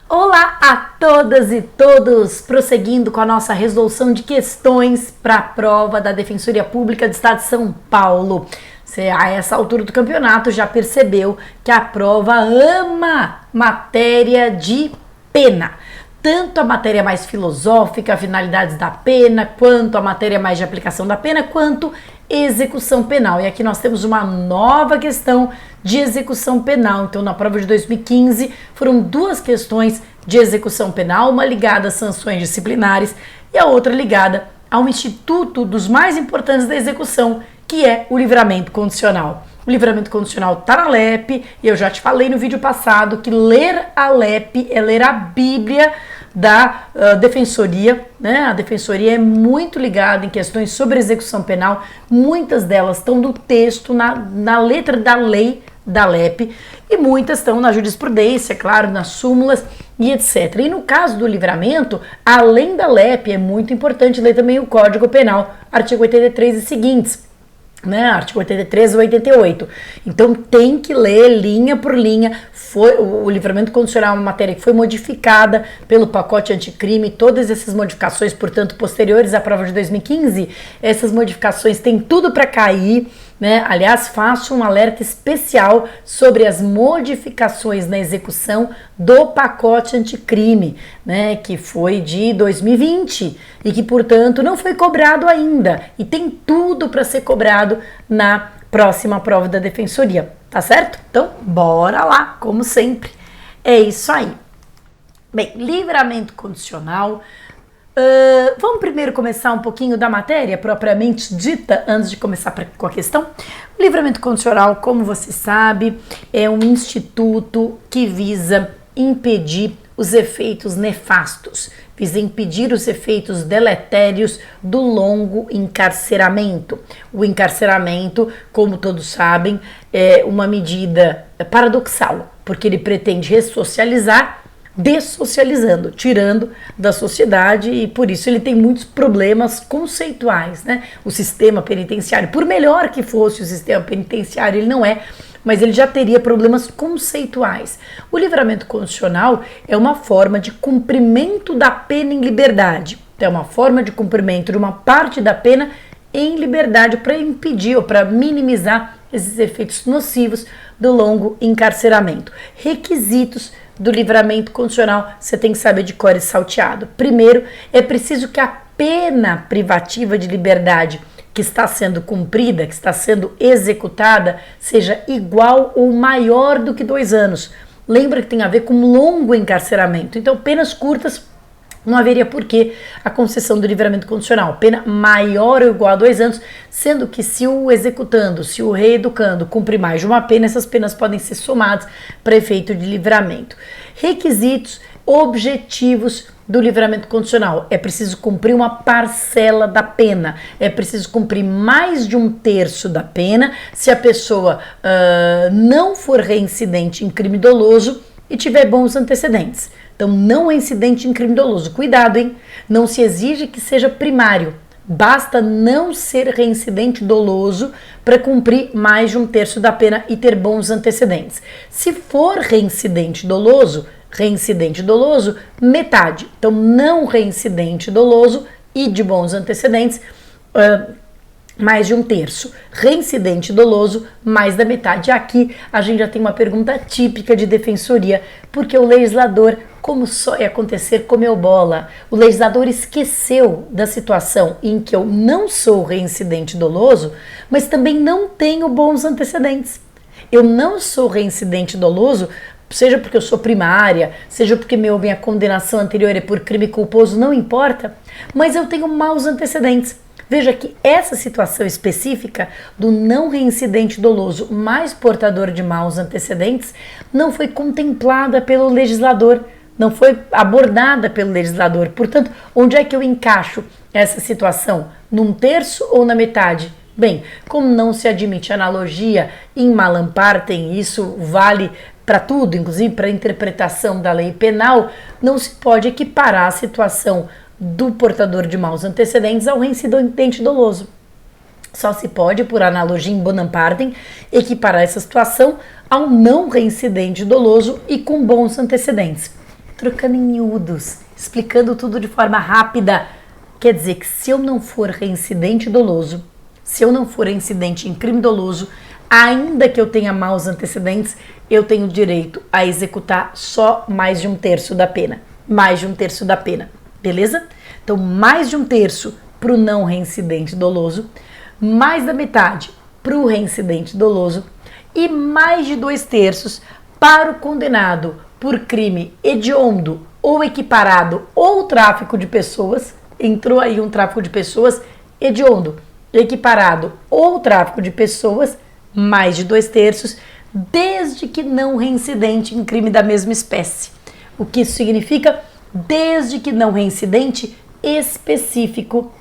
Olá a todas e todos, prosseguindo com a nossa resolução de questões para a prova da Defensoria Pública do Estado de São Paulo. Você, a essa altura do campeonato, já percebeu que a prova ama matéria de pena. Tanto a matéria mais filosófica, finalidades da pena, quanto a matéria mais de aplicação da pena, quanto execução penal. E aqui nós temos uma nova questão de execução penal. Então, na prova de 2015, foram duas questões de execução penal, uma ligada a sanções disciplinares e a outra ligada ao instituto dos mais importantes da execução, que é o livramento condicional. O livramento condicional está na LEP, e eu já te falei no vídeo passado que ler a LEP é ler a Bíblia da Defensoria, né? A Defensoria é muito ligada em questões sobre execução penal, muitas delas estão no texto, na letra da lei da LEP, e muitas estão na jurisprudência, claro, nas súmulas e etc. E no caso do livramento, além da LEP, é muito importante ler também o Código Penal, artigo 83 e seguintes, né, artigo 83 e 88. Então tem que ler linha por linha. O livramento condicional é uma matéria que foi modificada pelo pacote anticrime, todas essas modificações, portanto, posteriores à prova de 2015, essas modificações têm tudo para cair, né? Aliás, faço um alerta especial sobre as modificações na execução do pacote anticrime, né, que foi de 2020 e que, portanto, não foi cobrado ainda e tem tudo para ser cobrado na próxima prova da Defensoria, tá certo? Então, bora lá, como sempre. É isso aí. Bem, livramento condicional. Vamos primeiro começar um pouquinho da matéria propriamente dita, antes de começar com a questão. O livramento condicional, como você sabe, é um instituto que visa impedir os efeitos nefastos, visa impedir os efeitos deletérios do longo encarceramento. O encarceramento, como todos sabem, é uma medida paradoxal, porque ele pretende ressocializar, dessocializando, tirando da sociedade, e por isso ele tem muitos problemas conceituais, né? O sistema penitenciário, por melhor que fosse o sistema penitenciário, ele não é, mas ele já teria problemas conceituais. O livramento condicional é uma forma de cumprimento da pena em liberdade, é uma forma de cumprimento de uma parte da pena em liberdade para impedir ou para minimizar esses efeitos nocivos do longo encarceramento. Requisitos do livramento condicional, você tem que saber de cor e salteado. Primeiro, é preciso que a pena privativa de liberdade que está sendo cumprida, que está sendo executada, seja igual ou maior do que 2 anos. Lembra que tem a ver com longo encarceramento. Então, penas curtas, não haveria porquê a concessão do livramento condicional. Pena maior ou igual a 2 anos, sendo que se o executando, se o reeducando cumprir mais de uma pena, essas penas podem ser somadas para efeito de livramento. Requisitos objetivos do livramento condicional. É preciso cumprir uma parcela da pena, é preciso cumprir mais de 1/3 da pena se a pessoa não for reincidente em crime doloso e tiver bons antecedentes. Então, não é incidente em crime doloso. Cuidado, hein? Não se exige que seja primário. Basta não ser reincidente doloso para cumprir mais de 1/3 da pena e ter bons antecedentes. Se for reincidente doloso, metade. Então, não reincidente doloso e de bons antecedentes, mais de 1/3. Reincidente doloso, mais da metade. Aqui a gente já tem uma pergunta típica de defensoria, porque o legislador, como só ia acontecer, comeu bola. O legislador esqueceu da situação em que eu não sou reincidente doloso, mas também não tenho bons antecedentes. Eu não sou reincidente doloso, seja porque eu sou primária, seja porque minha condenação anterior é por crime culposo, não importa, mas eu tenho maus antecedentes. Veja que essa situação específica do não reincidente doloso mais portador de maus antecedentes não foi contemplada pelo legislador, não foi abordada pelo legislador. Portanto, onde é que eu encaixo essa situação? Num terço ou na metade? Bem, como não se admite analogia em malam partem, isso vale para tudo, inclusive para a interpretação da lei penal, não se pode equiparar a situação do portador de maus antecedentes ao reincidente doloso. Só se pode, por analogia em bonam partem, equiparar essa situação ao não reincidente doloso e com bons antecedentes. trocando em miúdos, explicando tudo de forma rápida. Quer dizer que se eu não for reincidente doloso, se eu não for reincidente em crime doloso, ainda que eu tenha maus antecedentes, eu tenho direito a executar só mais de 1/3 da pena. Mais de 1/3 da pena, beleza? Então, mais de 1/3 para o não reincidente doloso, mais da metade para o reincidente doloso e mais de 2/3 para o condenado por crime hediondo ou equiparado ou tráfico de pessoas. Entrou aí um tráfico de pessoas hediondo, equiparado ou tráfico de pessoas, mais de 2/3, desde que não reincidente em crime da mesma espécie. O que isso significa? Desde que não reincidente específico.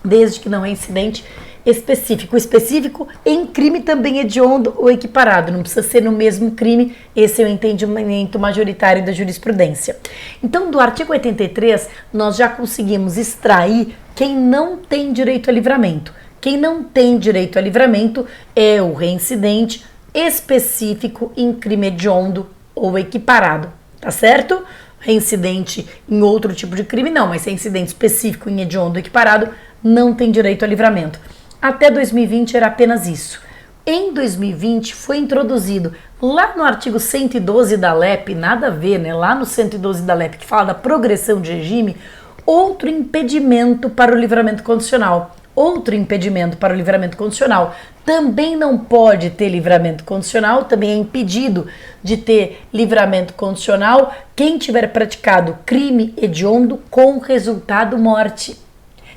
Desde que não reincidente específico. Específico em crime também hediondo ou equiparado. Não precisa ser no mesmo crime. Esse é o entendimento majoritário da jurisprudência. Então, do artigo 83, nós já conseguimos extrair quem não tem direito a livramento. Quem não tem direito a livramento é o reincidente específico em crime hediondo ou equiparado, tá certo? Reincidente em outro tipo de crime não, mas reincidente específico em hediondo ou equiparado não tem direito a livramento. Até 2020 era apenas isso. Em 2020 foi introduzido lá no artigo 112 da LEP, nada a ver, né? Lá no 112 da LEP, que fala da progressão de regime, outro impedimento para o livramento condicional. Outro impedimento para o livramento condicional. Também não pode ter livramento condicional, também é impedido de ter livramento condicional quem tiver praticado crime hediondo com resultado morte.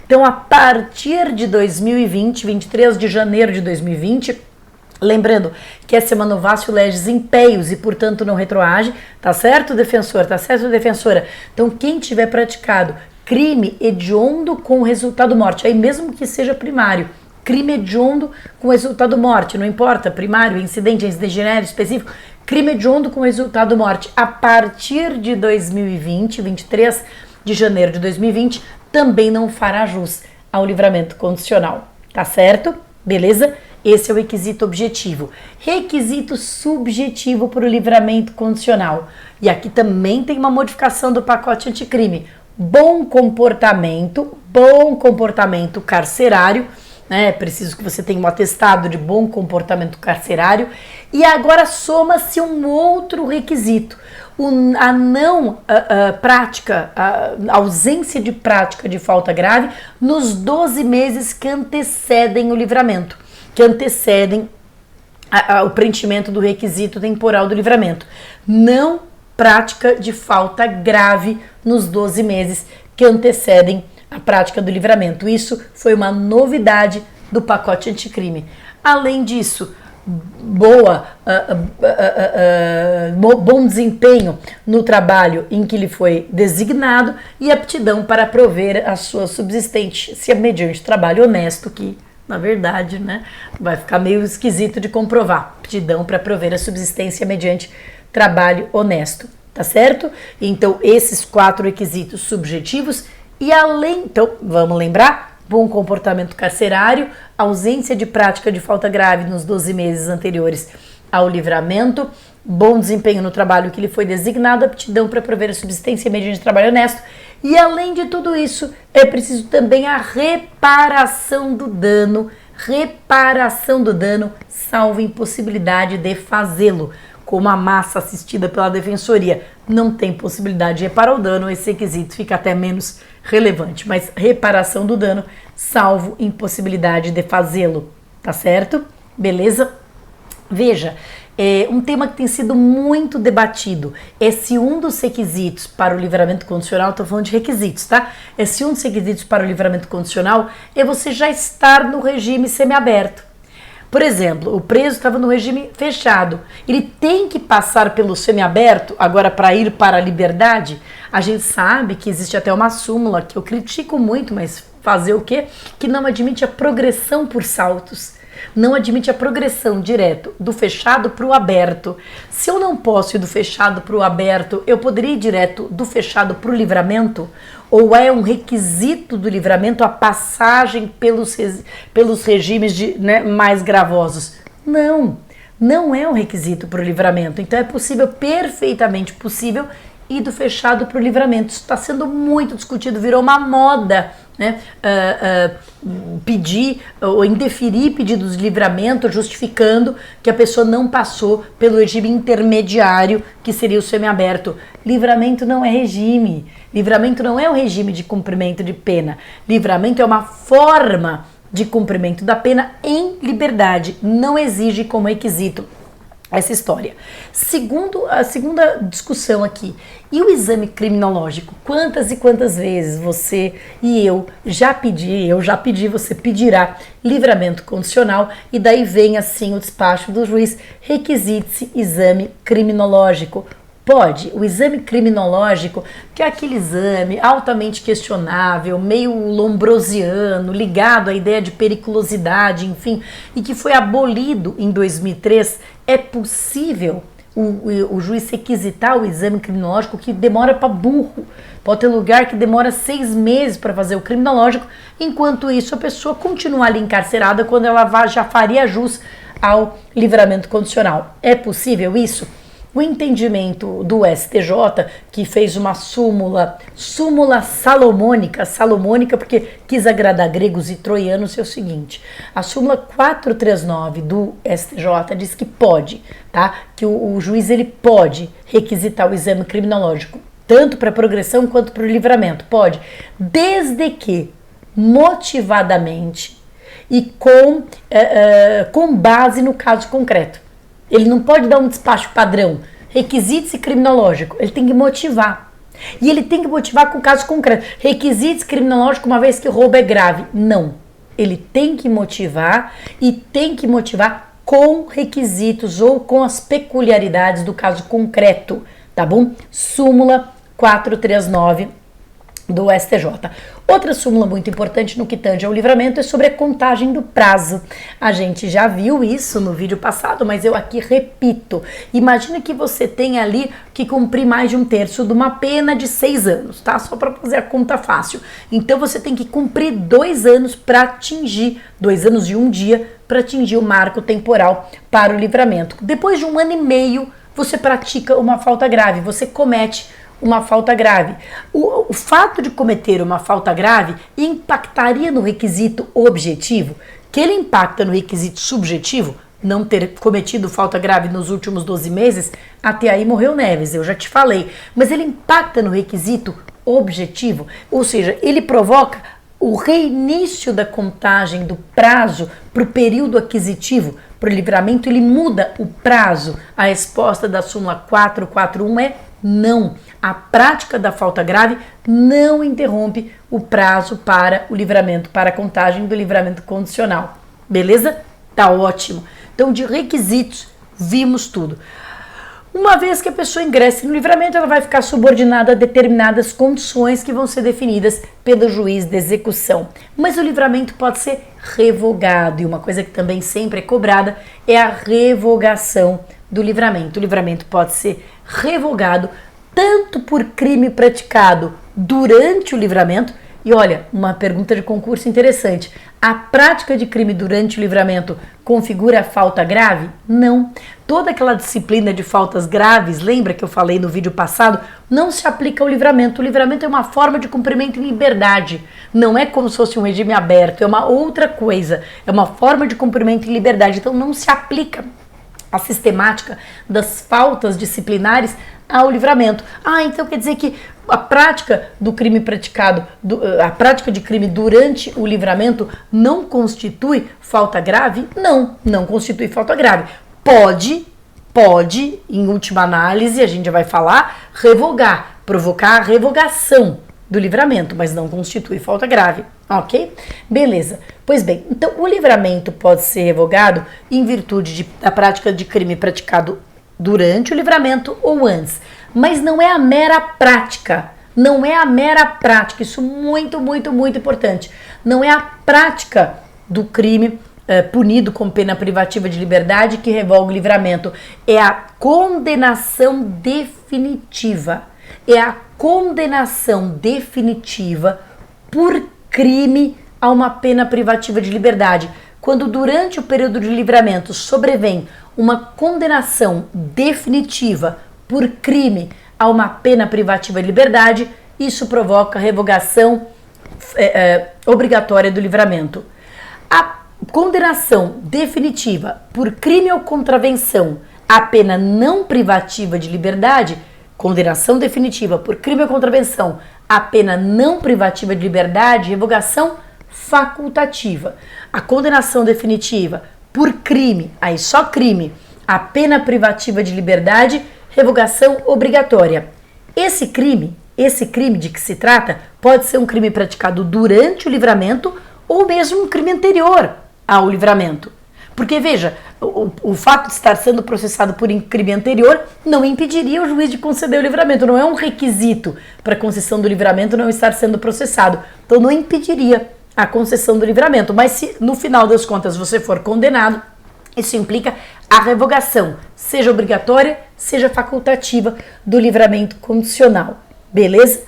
Então, a partir de 2020, 23 de janeiro de 2020, lembrando que essa é uma novatio legis impeius e, portanto, não retroage, tá certo, defensor? Tá certo, defensora? Então, quem tiver praticado crime hediondo com resultado morte, aí mesmo que seja primário, crime hediondo com resultado morte, não importa, primário, incidente genérico, específico, crime hediondo com resultado morte, a partir de 2020, 23 de janeiro de 2020, também não fará jus ao livramento condicional, tá certo? Beleza? Esse é o requisito objetivo. Requisito subjetivo para o livramento condicional. E aqui também tem uma modificação do pacote anticrime. Bom comportamento carcerário, né? É preciso que você tenha um atestado de bom comportamento carcerário. E agora soma-se um outro requisito, a não prática, a ausência de prática de falta grave nos 12 meses que antecedem o livramento, que antecedem o preenchimento do requisito temporal do livramento. Não prática de falta grave nos 12 meses que antecedem a prática do livramento. Isso foi uma novidade do pacote anticrime. Além disso, bom desempenho no trabalho em que ele foi designado e aptidão para prover a sua subsistência mediante trabalho honesto, que na verdade, né, vai ficar meio esquisito de comprovar. Aptidão para prover a subsistência mediante trabalho honesto, tá certo? Então, esses 4 requisitos subjetivos e além, então, vamos lembrar, bom comportamento carcerário, ausência de prática de falta grave nos 12 meses anteriores ao livramento, bom desempenho no trabalho que lhe foi designado, aptidão para prover a subsistência mediante trabalho honesto e além de tudo isso, é preciso também a reparação do dano, salvo impossibilidade de fazê-lo. Como a massa assistida pela defensoria não tem possibilidade de reparar o dano, esse requisito fica até menos relevante, mas reparação do dano, salvo impossibilidade de fazê-lo, tá certo? Beleza? Veja, um tema que tem sido muito debatido é se um dos requisitos para o livramento condicional, estou falando de requisitos, tá? Se um dos requisitos para o livramento condicional é você já estar no regime semiaberto. Por exemplo, o preso estava no regime fechado, ele tem que passar pelo semiaberto agora para ir para a liberdade? A gente sabe que existe até uma súmula que eu critico muito, mas fazer o quê? Que não admite a progressão por saltos. Não admite a progressão direto do fechado para o aberto. Se eu não posso ir do fechado para o aberto, eu poderia ir direto do fechado para o livramento? Ou é um requisito do livramento a passagem pelos regimes mais gravosos? Não, não é um requisito para o livramento. Então é possível, perfeitamente possível, ido fechado para o livramento. Isso está sendo muito discutido, virou uma moda, né? Pedir ou indeferir pedidos de livramento, justificando que a pessoa não passou pelo regime intermediário, que seria o semiaberto. Livramento não é regime. Livramento não é o regime de cumprimento de pena. Livramento é uma forma de cumprimento da pena em liberdade. Não exige como requisito essa história. A segunda discussão aqui, e o exame criminológico? Quantas e quantas vezes você e eu já pedi, você pedirá livramento condicional e daí vem assim o despacho do juiz, requisite-se exame criminológico. Pode, o exame criminológico, que é aquele exame altamente questionável, meio lombrosiano, ligado à ideia de periculosidade, enfim, e que foi abolido em 2003, é possível o juiz requisitar o exame criminológico, que demora para burro. Pode ter lugar que demora 6 meses para fazer o criminológico, enquanto isso a pessoa continua ali encarcerada quando ela já faria jus ao livramento condicional. É possível isso? O entendimento do STJ, que fez uma súmula salomônica porque quis agradar gregos e troianos, é o seguinte: a súmula 439 do STJ diz que pode, tá? Que o juiz ele pode requisitar o exame criminológico, tanto para progressão quanto para o livramento, pode, desde que motivadamente e com base no caso concreto. Ele não pode dar um despacho padrão, requisite-se criminológico, ele tem que motivar. E ele tem que motivar com caso concreto. Requisite-se criminológico uma vez que o roubo é grave. Não. Ele tem que motivar e tem que motivar com requisitos ou com as peculiaridades do caso concreto, tá bom? Súmula 439 do STJ. Outra súmula muito importante no que tange ao livramento é sobre a contagem do prazo. A gente já viu isso no vídeo passado, mas eu aqui repito. Imagina que você tem ali que cumprir mais de 1/3 de uma pena de 6 anos, tá? Só para fazer a conta fácil. Então você tem que cumprir 2 anos para atingir, 2 anos e 1 dia para atingir o marco temporal para o livramento. Depois de 1 ano e meio, você pratica uma falta grave, você comete uma falta grave. O fato de cometer uma falta grave impactaria no requisito objetivo, que ele impacta no requisito subjetivo, não ter cometido falta grave nos últimos 12 meses, até aí morreu Neves, eu já te falei. Mas ele impacta no requisito objetivo, ou seja, ele provoca o reinício da contagem do prazo para o período aquisitivo, para o livramento, ele muda o prazo. A resposta da súmula 441 é não. A prática da falta grave não interrompe o prazo para o livramento, para a contagem do livramento condicional. Beleza? Tá ótimo. Então, de requisitos, vimos tudo. Uma vez que a pessoa ingresse no livramento, ela vai ficar subordinada a determinadas condições que vão ser definidas pelo juiz de execução. Mas o livramento pode ser revogado, e uma coisa que também sempre é cobrada é a revogação do livramento. O livramento pode ser revogado tanto por crime praticado durante o livramento, e olha, uma pergunta de concurso interessante: a prática de crime durante o livramento configura falta grave? Não. Toda aquela disciplina de faltas graves, lembra que eu falei no vídeo passado, não se aplica ao livramento. O livramento é uma forma de cumprimento em liberdade. Não é como se fosse um regime aberto, é uma outra coisa. É uma forma de cumprimento em liberdade. Então não se aplica a sistemática das faltas disciplinares ao livramento. Então quer dizer que a prática do crime praticado, a prática de crime durante o livramento não constitui falta grave? Não, não constitui falta grave. Pode, em última análise, a gente já vai falar, revogar, provocar a revogação do livramento, mas não constitui falta grave, ok? Beleza. Pois bem, então o livramento pode ser revogado em virtude da prática de crime praticado durante o livramento ou antes, mas não é a mera prática, isso muito, muito, muito importante, não é a prática do crime punido com pena privativa de liberdade que revoga o livramento, é a condenação definitiva, por crime a uma pena privativa de liberdade. Quando durante o período de livramento sobrevém uma condenação definitiva por crime a uma pena privativa de liberdade, isso provoca revogação obrigatória do livramento. A condenação definitiva por crime ou contravenção à pena não privativa de liberdade, condenação definitiva por crime ou contravenção à pena não privativa de liberdade, revogação facultativa. A condenação definitiva por crime, aí só crime, a pena privativa de liberdade, revogação obrigatória. Esse crime de que se trata pode ser um crime praticado durante o livramento ou mesmo um crime anterior ao livramento. Porque, veja, o fato de estar sendo processado por um crime anterior não impediria o juiz de conceder o livramento. Não é um requisito para a concessão do livramento não estar sendo processado. Então, não impediria a concessão do livramento. Mas se, no final das contas, você for condenado, isso implica a revogação, seja obrigatória, seja facultativa, do livramento condicional. Beleza?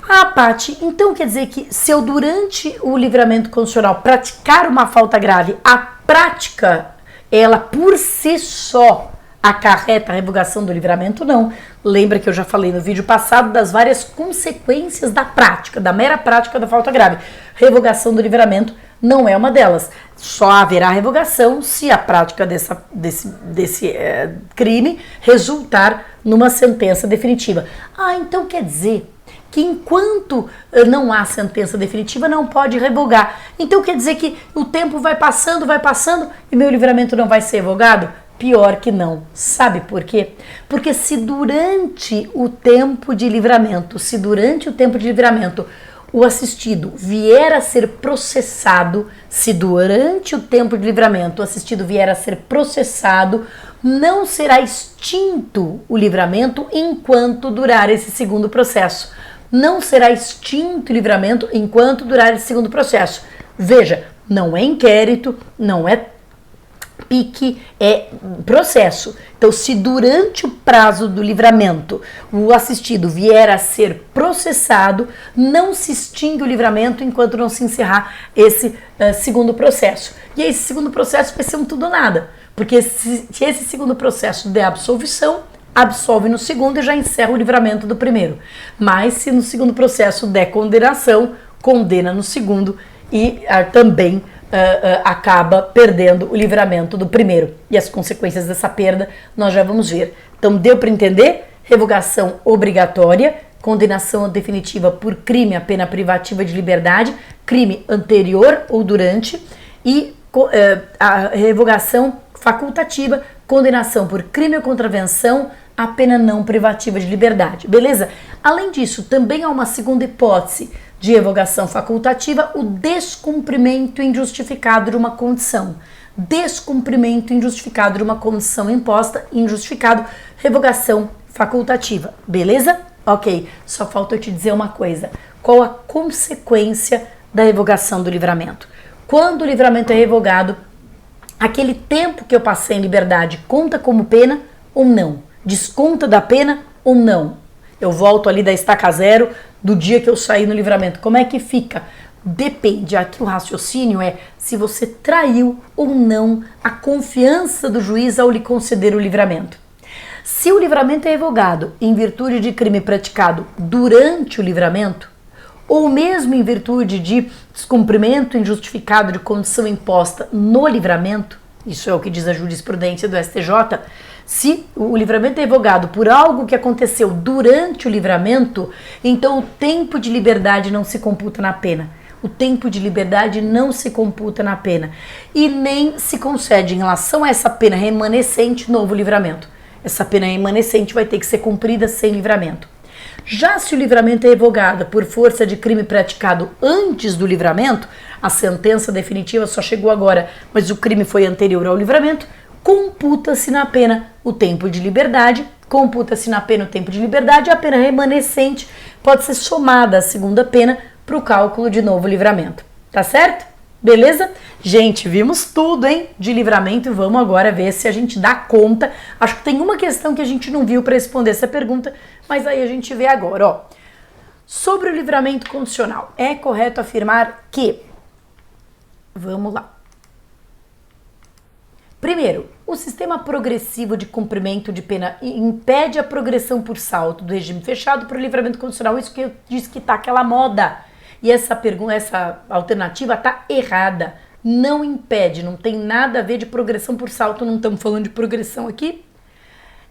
Ah, Paty, então quer dizer que se eu durante o livramento condicional praticar uma falta grave, a prática, ela por si só acarreta a revogação do livramento? Não. Lembra que eu já falei no vídeo passado das várias consequências da prática, da mera prática da falta grave. Revogação do livramento não é uma delas. Só haverá revogação se a prática desse crime resultar numa sentença definitiva. Ah, então quer dizer que enquanto não há sentença definitiva não pode revogar. Então quer dizer que o tempo vai passando e meu livramento não vai ser revogado? Pior que não. Sabe por quê? Porque se durante o tempo de livramento, o assistido vier a ser processado, não será extinto o livramento enquanto durar esse segundo processo. Veja, não é inquérito, não é pique, é processo. Então, se durante o prazo do livramento o assistido vier a ser processado, não se extingue o livramento enquanto não se encerrar esse segundo processo. E esse segundo processo vai ser um tudo ou nada, porque se esse segundo processo der absolvição, absolve no segundo e já encerra o livramento do primeiro. Mas se no segundo processo der condenação, condena no segundo e também acaba perdendo o livramento do primeiro. E as consequências dessa perda nós já vamos ver. Então deu para entender? Revogação obrigatória, condenação definitiva por crime a pena privativa de liberdade, crime anterior ou durante, e a revogação facultativa, condenação por crime ou contravenção a pena não privativa de liberdade. Beleza? Além disso, também há uma segunda hipótese de revogação facultativa, o descumprimento injustificado de uma condição. Descumprimento injustificado de uma condição imposta, injustificado, revogação facultativa. Beleza? Ok, só falta eu te dizer uma coisa. Qual a consequência da revogação do livramento? Quando o livramento é revogado, aquele tempo que eu passei em liberdade conta como pena ou não? Desconta da pena ou não? Eu volto ali da estaca zero do dia que eu saí no livramento. Como é que fica? Depende. Aqui o raciocínio é se você traiu ou não a confiança do juiz ao lhe conceder o livramento. Se o livramento é revogado em virtude de crime praticado durante o livramento, ou mesmo em virtude de descumprimento injustificado de condição imposta no livramento, isso é o que diz a jurisprudência do STJ, se o livramento é revogado por algo que aconteceu durante o livramento, então o tempo de liberdade não se computa na pena. O tempo de liberdade não se computa na pena. E nem se concede em relação a essa pena remanescente novo livramento. Essa pena remanescente vai ter que ser cumprida sem livramento. Já se o livramento é revogado por força de crime praticado antes do livramento, a sentença definitiva só chegou agora, mas o crime foi anterior ao livramento, computa-se na pena o tempo de liberdade, a pena remanescente pode ser somada à segunda pena para o cálculo de novo livramento. Tá certo? Beleza? Gente, vimos tudo, hein, de livramento e vamos agora ver se a gente dá conta. Acho que tem uma questão que a gente não viu para responder essa pergunta, mas aí a gente vê agora, ó. Sobre o livramento condicional, é correto afirmar que... Vamos lá. Primeiro, O sistema progressivo de cumprimento de pena impede a progressão por salto do regime fechado para o livramento condicional. Isso que eu disse que tá aquela moda. E essa alternativa tá errada. Não impede, não tem nada a ver de progressão por salto, não estamos falando de progressão aqui.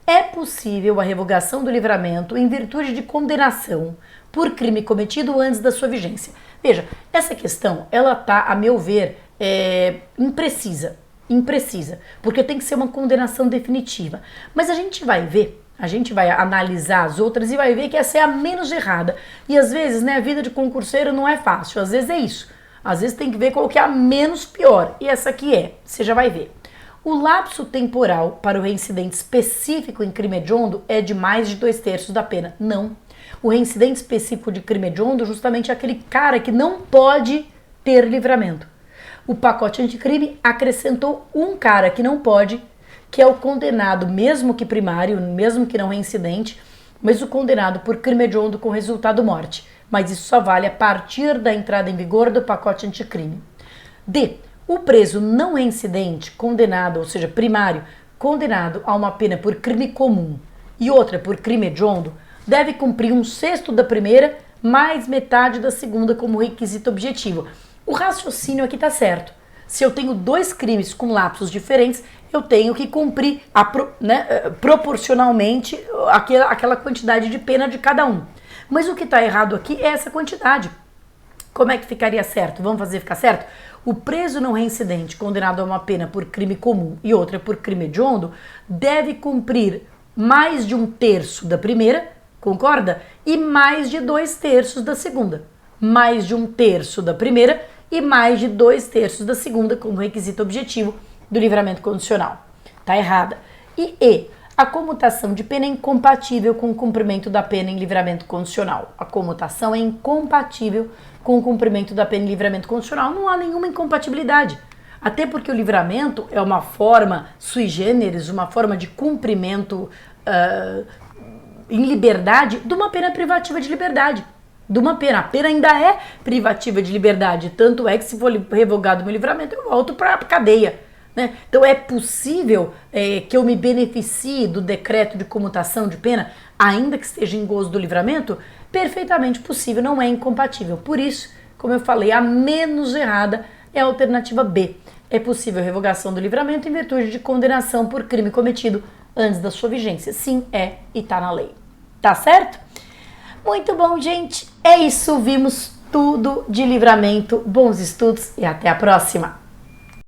É possível a revogação do livramento em virtude de condenação por crime cometido antes da sua vigência. Veja, essa questão, ela tá, a meu ver, imprecisa, porque tem que ser uma condenação definitiva. Mas a gente vai analisar as outras e vai ver que essa é a menos errada. E às vezes, né, a vida de concurseiro não é fácil, às vezes é isso. Às vezes tem que ver qual que é a menos pior, e essa aqui você já vai ver. O lapso temporal para o reincidente específico em crime hediondo é de mais de 2/3 da pena. Não. O reincidente específico de crime hediondo justamente é aquele cara que não pode ter livramento. O pacote anticrime acrescentou um cara que não pode, que é o condenado, mesmo que primário, mesmo que não reincidente, mas o condenado por crime hediondo com resultado morte. Mas isso só vale a partir da entrada em vigor do pacote anticrime. D. O preso não reincidente, condenado, ou seja, primário, condenado a uma pena por crime comum e outra por crime hediondo, deve cumprir 1/6 da primeira mais metade da segunda como requisito objetivo. O raciocínio aqui está certo. Se eu tenho 2 crimes com lapsos diferentes, eu tenho que cumprir proporcionalmente aquela quantidade de pena de cada um. Mas o que está errado aqui é essa quantidade. Como é que ficaria certo? Vamos fazer ficar certo? O preso não reincidente condenado a uma pena por crime comum e outra por crime hediondo deve cumprir mais de 1/3 da primeira, concorda? E mais de 2/3 da segunda. Mais de 1/3 da primeira e mais de 2/3 da segunda como requisito objetivo do livramento condicional. Tá errada. E a comutação de pena é incompatível com o cumprimento da pena em livramento condicional. A comutação é incompatível com o cumprimento da pena em livramento condicional. Não há nenhuma incompatibilidade. Até porque o livramento é uma forma sui generis, uma forma de cumprimento em liberdade de uma pena privativa de liberdade. A pena ainda é privativa de liberdade. Tanto é que se for revogado o meu livramento, eu volto para a cadeia. Né? Então é possível que eu me beneficie do decreto de comutação de pena, ainda que esteja em gozo do livramento? Perfeitamente possível, não é incompatível. Por isso, como eu falei, a menos errada é a alternativa B. É possível revogação do livramento em virtude de condenação por crime cometido antes da sua vigência. Sim, e tá na lei. Tá certo? Muito bom, gente. É isso, vimos tudo de livramento. Bons estudos e até a próxima.